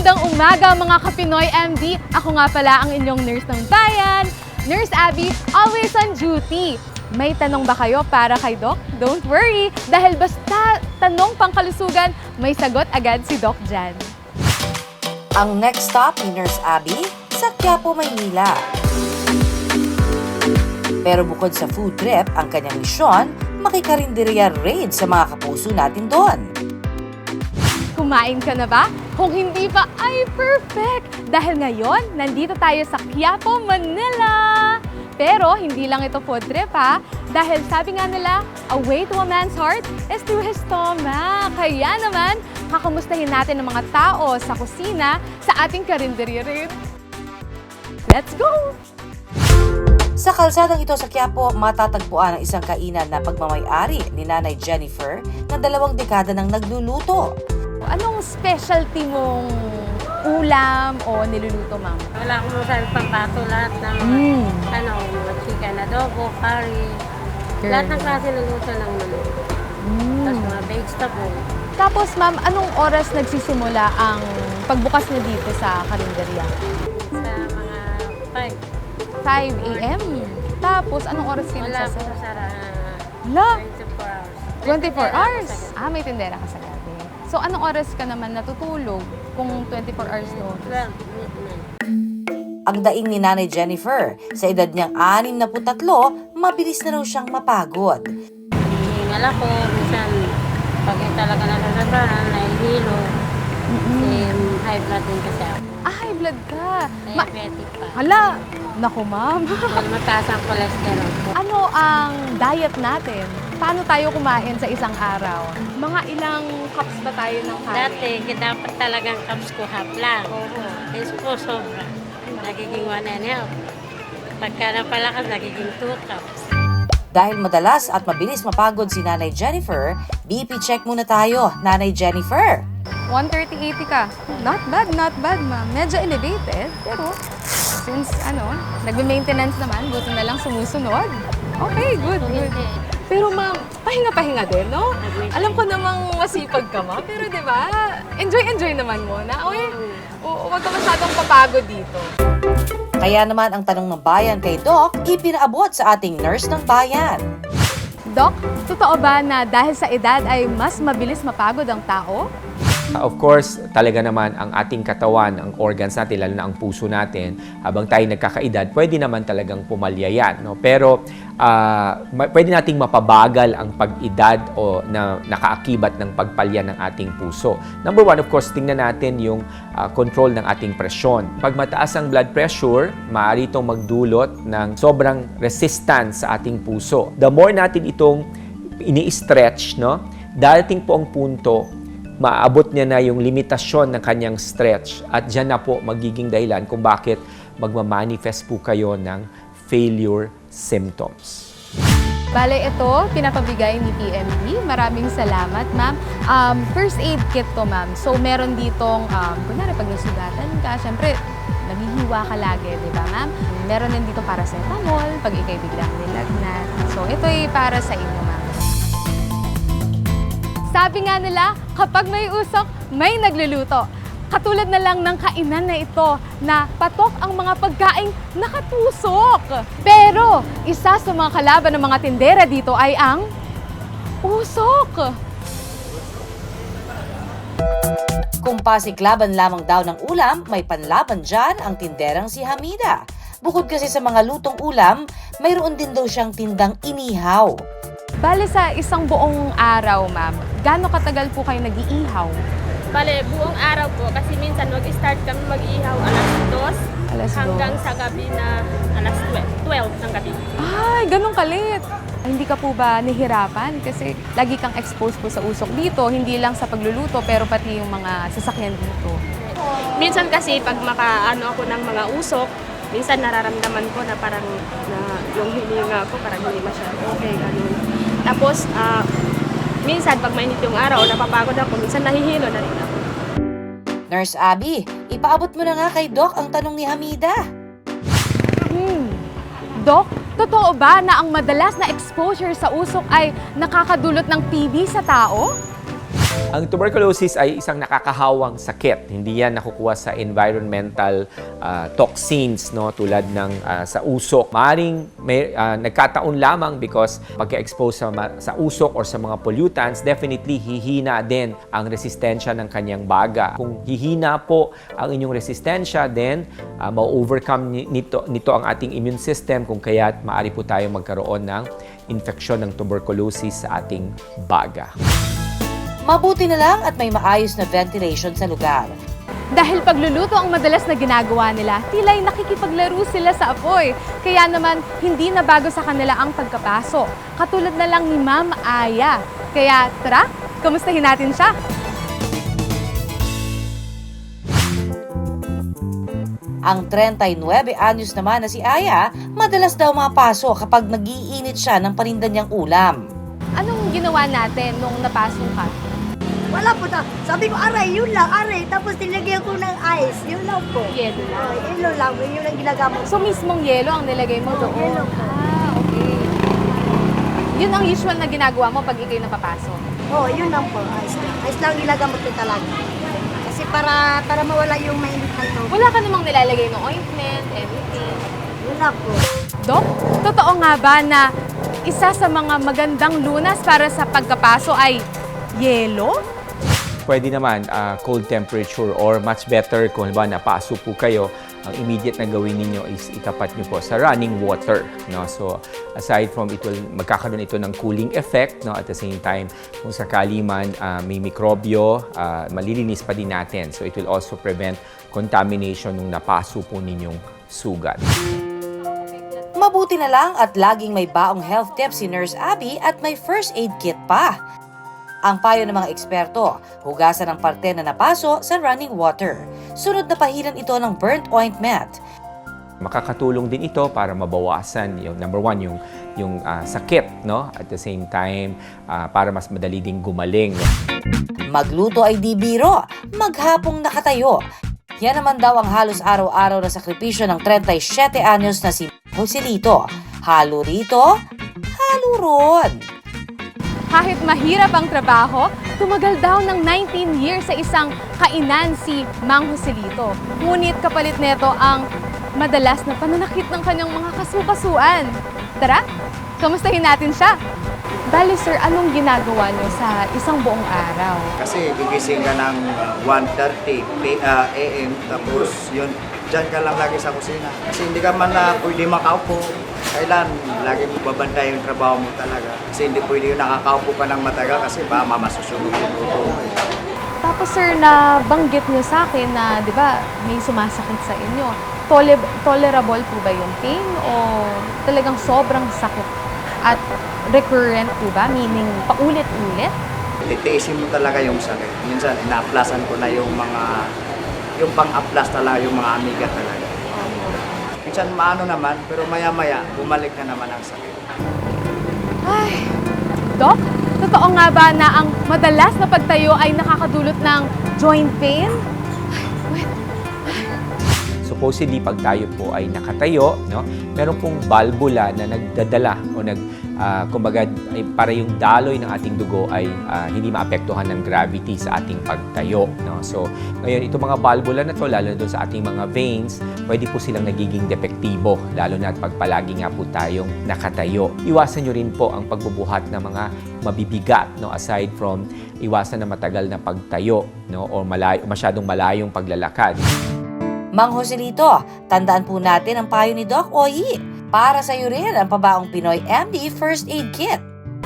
Magandang umaga mga ka-Pinoy MD! Ako nga pala ang inyong nurse ng bayan, Nurse Abby, always on duty. May tanong ba kayo para kay Doc? Don't worry, dahil basta tanong pangkalusugan, may sagot agad si Doc dyan. Ang next stop ni Nurse Abby, sa Quiapo, Maynila. Pero bukod sa food trip, ang kanyang misyon, makikarinderya raid sa mga kapuso natin doon. Kumain ka na ba? Kung hindi pa, ay perfect! Dahil ngayon, nandito tayo sa Quiapo, Manila! Pero hindi lang ito food trip ha, dahil sabi nga nila, a way to a man's heart is through his stomach. Kaya naman, kakamustahin natin ang mga tao sa kusina sa ating karinderya raid. Let's go! Sa kalsadang ito sa Quiapo, matatagpuan ang isang kainan na pagmamay-ari ni Nanay Jennifer na 2 dekada nang nagluluto. Anong specialty mong ulam o niluluto, ma'am? Wala akong masal pambato lahat ng chicken adobo, curry. Lahat ng klase ng luto ng manok. Tapos mga vegetable. Tapos, ma'am, anong oras nagsisimula ang pagbukas niyo dito sa karinderya? Sa mga 5 a.m. Tapos, anong oras kayo wala nagsasara? akong sara. Hala, 24 hours. 24 hours? May tindera ka sa gabi. So, anong oras ka naman natutulog kung 24 hours noon? 12 midnight. Ang daing ni Nanay Jennifer, sa edad niyang 63, mabilis na raw siyang mapagod. Hinihingal ako. Minsan, pag talaga nalasabahan, nahihilo. High blood din kasi ako. High blood ka. Diabetic pa. Hala, naku, ma'am. Dahil mataas ang cholesterol ko. Ano ang diet natin? Paano tayo kumain sa isang araw? Mga ilang cups ba tayo ng kanin? Dati, dapat talagang cups ko half lang. Is po sobra. Nagiging 1.5. Pagka napalakas, nagiging 2 cups. Dahil madalas at mabilis mapagod si Nanay Jennifer, BP check muna tayo, Nanay Jennifer. 130/80 ka. Not bad, ma'am. Medyo elevated, pero since nagme-maintenance naman, buti na lang sumusunod. Okay, good. Pero ma'am, pahinga-pahinga din, no? Alam ko namang masipag ka, ma'am, pero di ba, enjoy naman mo na. Uy, huwag ka masyadong papagod dito. Kaya naman ang tanong ng bayan kay Doc, ipinaabot sa ating nurse ng bayan. Doc, totoo ba na dahil sa edad ay mas mabilis mapagod ang tao? Of course, talaga naman ang ating katawan, ang organs natin, lalo na ang puso natin, habang tayo nagkakaedad, pwede naman talagang pumalya yan. No? Pero pwede nating mapabagal ang pag-edad o na nakaakibat ng pagpalya ng ating puso. Number 1, of course, tingnan natin yung control ng ating presyon. Pag mataas ang blood pressure, maaari itong magdulot ng sobrang resistance sa ating puso. The more natin itong ini-stretch, no? Darating po ang punto maaabot niya na yung limitasyon ng kanyang stretch at dyan na po magiging dahilan kung bakit magmamanifest po kayo ng failure symptoms. Bale, ito, pinapabigay ni PMD. Maraming salamat, ma'am. First aid kit to, ma'am. So, meron ditong, kunwari, pag nasugatan ka, syempre, naghihiwa ka lagi, di ba, ma'am? Meron din dito paracetamol, pag ikay biglang nilagnat. So, ito ay para sa inyo, ma'am. Sabi nga nila, kapag may usok, may nagluluto. Katulad na lang ng kainan na ito na patok ang mga pagkaing nakatusok. Pero isa sa mga kalaban ng mga tindera dito ay ang usok. Kung pasiklaban lamang daw ng ulam, may panlaban dyan ang tinderang si Hamida. Bukod kasi sa mga lutong ulam, mayroon din daw siyang tindang inihaw. Bale, sa isang buong araw, ma'am, gaano katagal po kayo nag-iihaw? Bale, buong araw po kasi minsan mag-start kami mag-ihaw alas 2 hanggang sa gabi na alas 12 ng gabi. Ay, ganun kalit. Ay, hindi ka po ba nahihirapan? Kasi lagi kang exposed po sa usok dito, hindi lang sa pagluluto, pero pati yung mga sasakyan dito. Minsan kasi pag makaano ako ng mga usok, minsan nararamdaman ko na parang yung hininga ko parang hindi masyado okay, ganun. Tapos, minsan pag mainit yung araw, napapagod ako, minsan nahihilo na rin ako. Nurse Abby, ipaabot mo na nga kay Doc ang tanong ni Hamida. Doc, totoo ba na ang madalas na exposure sa usok ay nakakadulot ng TB sa tao? Ang tuberculosis ay isang nakakahawang sakit. Hindi yan nakukuha sa environmental toxins, no, tulad ng sa usok. Maaring may nagkataon lamang because pagka-expose sa usok or sa mga pollutants, definitely hihina din ang resistensya ng kanyang baga. Kung hihina po ang inyong resistensya, then ma-overcome nito ang ating immune system, kung kaya't maaari po tayong magkaroon ng infeksyon ng tuberculosis sa ating baga. Mabuti na lang at may maayos na ventilation sa lugar. Dahil pagluluto ang madalas na ginagawa nila, tila'y nakikipaglaro sila sa apoy. Kaya naman, hindi na bago sa kanila ang pagkapaso. Katulad na lang ni Ma'am Aya. Kaya tara, kamustahin natin siya. Ang 39 anyos naman na si Aya, madalas daw mapaso kapag nagiinit siya ng paninda niyang ulam. Anong ginawa natin nung napasok ka? Wala po ta. Sabi ko, aray, yun lang, aray. Tapos nilagyan ko ng ice. Yun lang po. Yelo lang. Yun lang, yun ang ginagamit. So mismong yelo ang nilagay mo doon? Yelo po. Okay. Yun ang usual na ginagawa mo pag ikay napapasok? Oo, yun lang po. Ice lang. Ice lang ginagamit ko talaga. Kasi para mawala yung mainit na to. Wala ka namang nilalagay ng ointment, anything? Yun lang po. Dok, totoo nga ba na isa sa mga magandang lunas para sa pagkapaso ay yelo? Pwede naman cold temperature, or much better kung halimbawa napaso po kayo, ang immediate na gawin ninyo is itapat nyo po sa running water, no? So aside from magkakaroon ito ng cooling effect, no, at the same time kung sakali man may mikrobyo, malilinis pa din natin. So it will also prevent contamination ng napaso po ninyong sugat. Mabuti na lang at laging may baong health tips si Nurse Abby at may first aid kit pa. Ang payo ng mga eksperto, hugasan ang parte na napaso sa running water. Sunod na pahiran ito ng burnt ointment. Makakatulong din ito para mabawasan yung number one, yung sakit, no? At the same time, para mas madali ding gumaling. Magluto ay di biro, maghapong nakatayo. Yan naman daw ang halos araw-araw na sakripisyo ng 37 anyos na si Joselito. Halo rito, halo ron. Kahit mahirap ang trabaho, tumagal daw ng 19 years sa isang kainan si Mang Joselito. Ngunit kapalit nito ang madalas na pananakit ng kanyang mga kasukasuan. Tara, kamustahin natin siya. Bali sir, anong ginagawa niyo sa isang buong araw? Kasi gigising ka ng 1:30 AM, tapos yun, dyan ka lang lagi sa kusina. Kasi hindi ka man na pwede makaupo. Kailan, lagi mo babantay yung trabaho mo talaga. Kasi hindi pwede yung nakakaupo ka ng matagal kasi ba mamasusunod yung luto. Tapos sir, nabanggit niyo sa akin na, di ba, may sumasakit sa inyo. Tolerable po ba yung pain o talagang sobrang sakit? At recurrent po ba? Meaning, paulit-ulit? Titiisin mo talaga yung sakit. Minsan, ina-aplasan ko na yung pang-aplas talaga, yung mga amiga talaga. Minsan maano naman, pero maya-maya, bumalik na naman ang sakit. Ay, Dok, totoo nga ba na ang madalas na pagtayo ay nakakadulot ng joint pain? Supposedly, pag tayo po ay nakatayo, no, meron pong valvula na nagdadala o kumbaga, para yung daloy ng ating dugo ay hindi maapektuhan ng gravity sa ating pagtayo. No? So, ngayon, itong mga valvula na to, lalo na doon sa ating mga veins, pwede po silang nagiging depektibo, lalo na pag palagi nga po tayong nakatayo. Iwasan nyo rin po ang pagbubuhat ng mga mabibigat, no? Aside from iwasan na matagal na pagtayo, no? O masyadong malayong paglalakad. Mang Joselito, tandaan po natin ang payo ni Doc Oyi. Para sa iyo rin ang pabaong Pinoy MD First Aid Kit.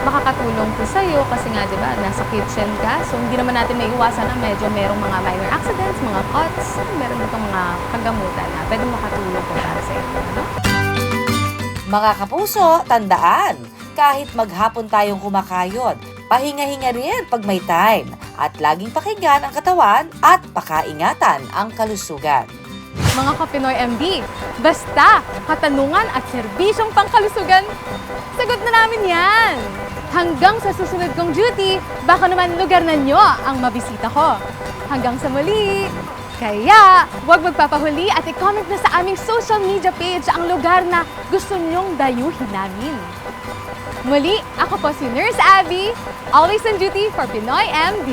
Makakatulong po sa'yo kasi nga, di ba, nasa kitchen ka. So, hindi naman natin may iwasan na medyo merong mga minor accidents, mga cuts, meron itong mga paggamutan na pwede makatulong po para sa inyo. No? Mga kapuso, tandaan, kahit maghapon tayong kumakayod, pahinga-hinga rin pag may time at laging pakinggan ang katawan at pakaingatan ang kalusugan. Mga ka-Pinoy MD, basta katanungan at serbisyong pangkalusugan, sagot na namin yan! Hanggang sa susunod kong duty, baka naman lugar na nyo ang mabisita ko. Hanggang sa muli, Kaya, huwag magpapahuli at i-comment na sa aming social media page ang lugar na gusto nyong dayuhin namin. Muli, ako po si Nurse Abby, always on duty for Pinoy MD.